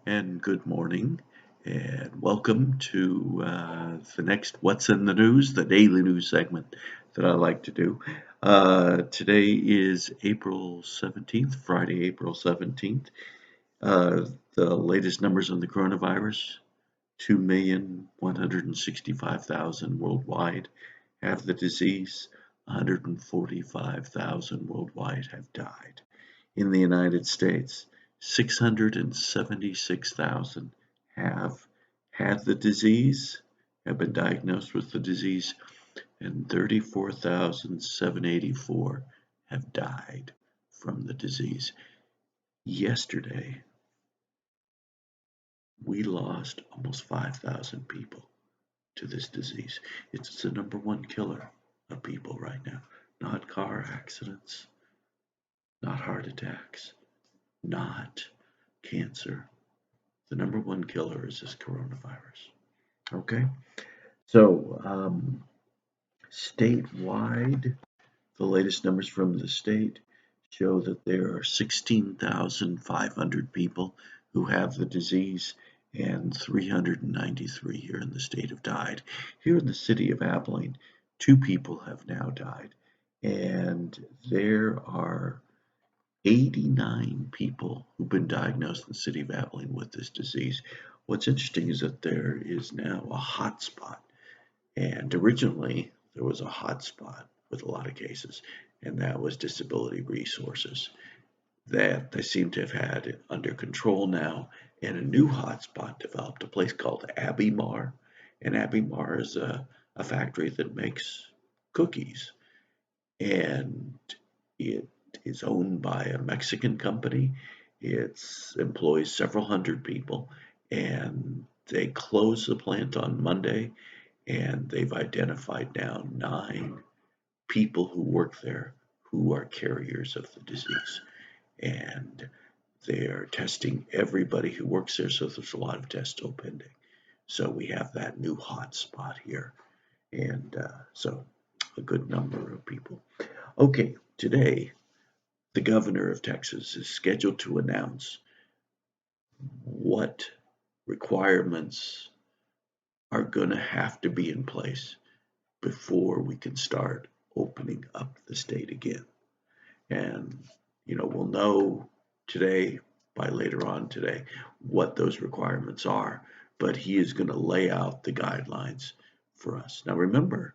and good morning, and welcome to the next What's in the News, the daily news segment that I like to do. Today is April 17th, Friday, April 17th. The latest numbers on the coronavirus 2,165,000 worldwide have the disease, 145,000 worldwide have died. In the United States, 676,000 have had the disease, have been diagnosed with the disease, and 34,784 have died from the disease. Yesterday, we lost almost 5,000 people to this disease. It's the number one killer of people right now. Not car accidents, not heart attacks, not cancer. The number one killer is this coronavirus. Okay, so statewide, the latest numbers from the state show that there are 16,500 people who have the disease, and 393 here in the state have died. Here in the city of Abilene, 2 people have now died, and there are 89 people who've been diagnosed in the city of Abilene with this disease. What's interesting is that there is now a hot spot, and originally there was a hot spot with a lot of cases, and that was disability resources. That they seem to have had it under control now, and a new hot spot developed, a place called Abbey-Mar, and Abbey-Mar is a factory that makes cookies, and it is owned by a Mexican company. It employs several hundred people, and they closed the plant on Monday, and they've identified now 9 people who work there who are carriers of the disease. And they're testing everybody who works there, so there's a lot of tests still pending. So we have that new hot spot here, and so a good number of people. Okay, today the governor of Texas is scheduled to announce what requirements are going to have to be in place before we can start opening up the state again. And, we'll know today, by later on today, what those requirements are. But he is going to lay out the guidelines for us. Now, remember,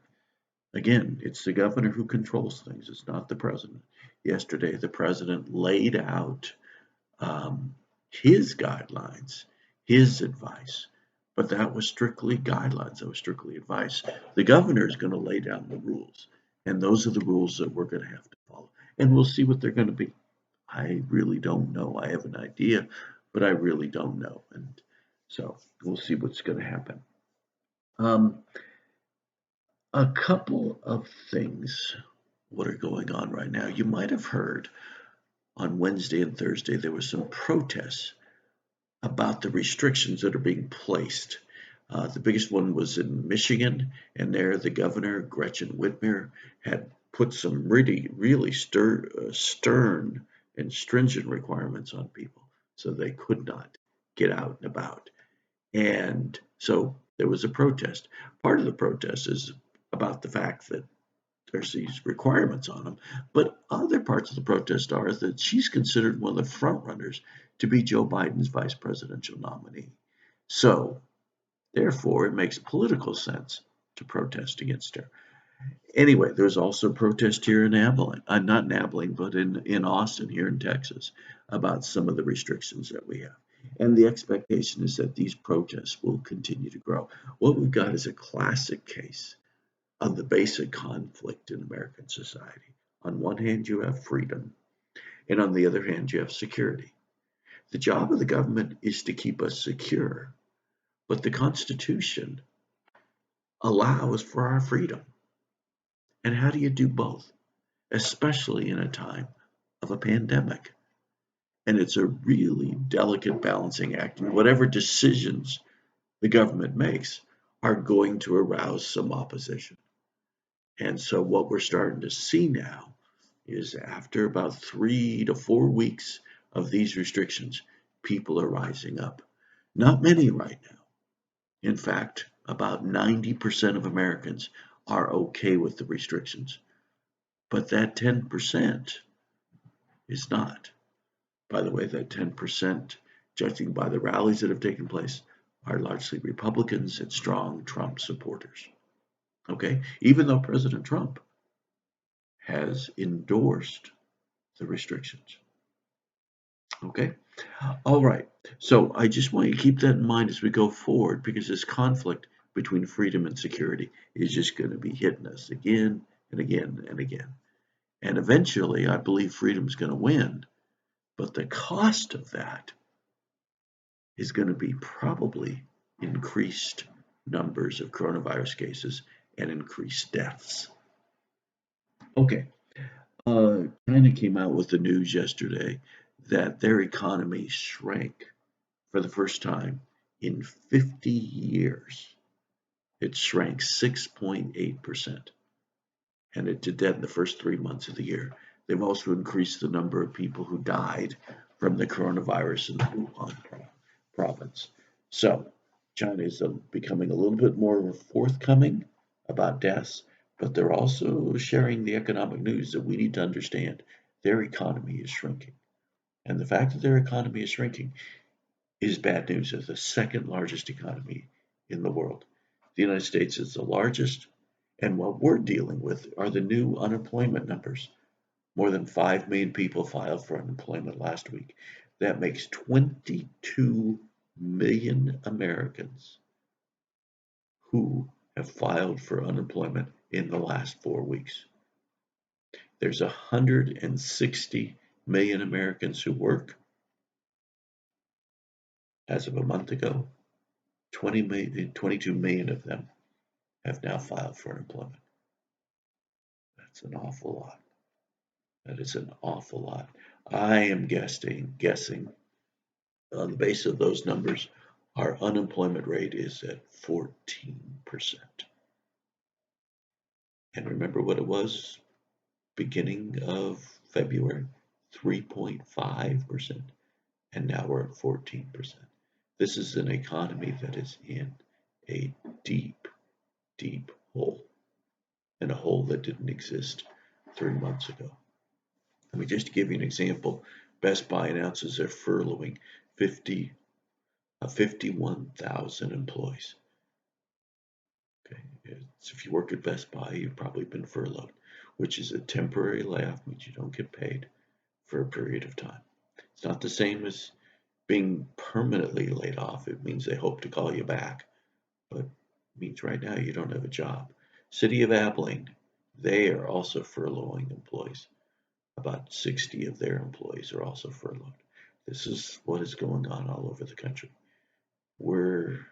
again, it's the governor who controls things. It's not the president. Yesterday, the president laid out his guidelines, his advice, but that was strictly guidelines. That was strictly advice. The governor is going to lay down the rules, and those are the rules that we're going to have to follow. And we'll see what they're going to be. I really don't know. I have an idea, but I really don't know. And so we'll see what's going to happen. A couple of things what are going on right now. You might have heard on Wednesday and Thursday there were some protests about the restrictions that are being placed. The biggest one was in Michigan, and there the governor, Gretchen Whitmer, had put some really stern and stringent requirements on people, so they could not get out and about. And so there was a protest. Part of the protest is about the fact that there's these requirements on them, but other parts of the protest are that she's considered one of the front runners to be Joe Biden's vice presidential nominee. So, therefore, it makes political sense to protest against her. Anyway, there's also protest here in Abilene, not in Abilene, but in Austin, here in Texas, about some of the restrictions that we have. And the expectation is that these protests will continue to grow. What we've got is a classic case of the basic conflict in American society. On one hand, you have freedom, and on the other hand, you have security. The job of the government is to keep us secure, but the Constitution allows for our freedom. And how do you do both, especially in a time of a pandemic? And it's a really delicate balancing act. And whatever decisions the government makes are going to arouse some opposition. And so what we're starting to see now is after about 3 to 4 weeks of these restrictions, people are rising up. Not many right now. In fact, about 90% of Americans are okay with the restrictions, but that 10% is not. By the way, that 10%, judging by the rallies that have taken place, are largely Republicans and strong Trump supporters. Okay? Even though President Trump has endorsed the restrictions. Okay? All right. So I just want you to keep that in mind as we go forward, because this conflict between freedom and security is just going to be hitting us again and again and again. And eventually, I believe freedom is going to win, but the cost of that is going to be probably increased numbers of coronavirus cases and increased deaths. Okay. China came out with the news yesterday that their economy shrank for the first time in 50 years. It shrank 6.8%, and it did that in the first 3 months of the year. They've also increased the number of people who died from the coronavirus in the Wuhan province. So China is becoming a little bit more forthcoming about deaths, but they're also sharing the economic news that we need to understand. Their economy is shrinking. And the fact that their economy is shrinking is bad news. It's the second largest economy in the world. The United States is the largest, and what we're dealing with are the new unemployment numbers. More than 5 million people filed for unemployment last week. That makes 22 million Americans who have filed for unemployment in the last 4 weeks. There's 160 million Americans who work. As of a month ago, 22 million of them have now filed for unemployment. That's an awful lot. That is an awful lot. I am guessing on the basis of those numbers, our unemployment rate is at 14%. And remember what it was beginning of February? 3.5%. And now we're at 14%. This is an economy that is in a deep, deep hole, and a hole that didn't exist 3 months ago. Let me just give you an example. Best Buy announces they're furloughing 51,000 employees. Okay. So if you work at Best Buy, you've probably been furloughed, which is a temporary layoff, means you don't get paid for a period of time. It's not the same as being permanently laid off. It means they hope to call you back, but it means right now you don't have a job. City of Abilene, they are also furloughing employees. About 60 of their employees are also furloughed. This is what is going on all over the country. We're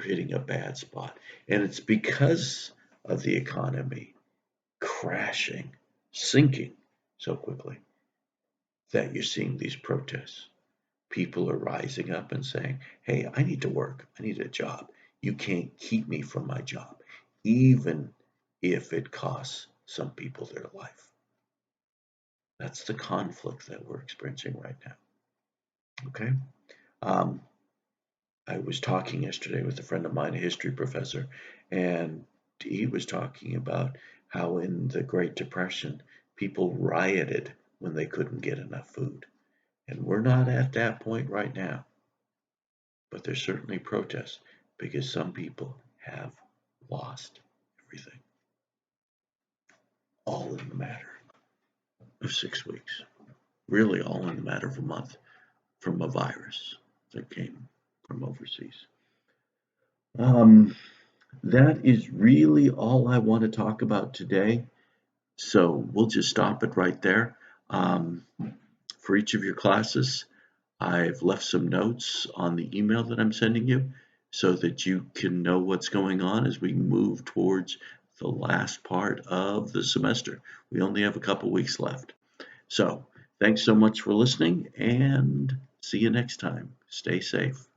hitting a bad spot, and it's because of the economy crashing, sinking so quickly that you're seeing these protests. People are rising up and saying, hey, I need to work. I need a job. You can't keep me from my job, even if it costs some people their life. That's the conflict that we're experiencing right now. Okay? I was talking yesterday with a friend of mine, a history professor, and he was talking about how in the Great Depression, people rioted when they couldn't get enough food. And we're not at that point right now. But there's certainly protests because some people have lost everything. All in the matter of 6 weeks. Really all in the matter of a month from a virus that came from overseas. That is really all I want to talk about today. So we'll just stop it right there. For each of your classes, I've left some notes on the email that I'm sending you so that you can know what's going on as we move towards the last part of the semester. We only have a couple weeks left. So thanks so much for listening, and see you next time. Stay safe.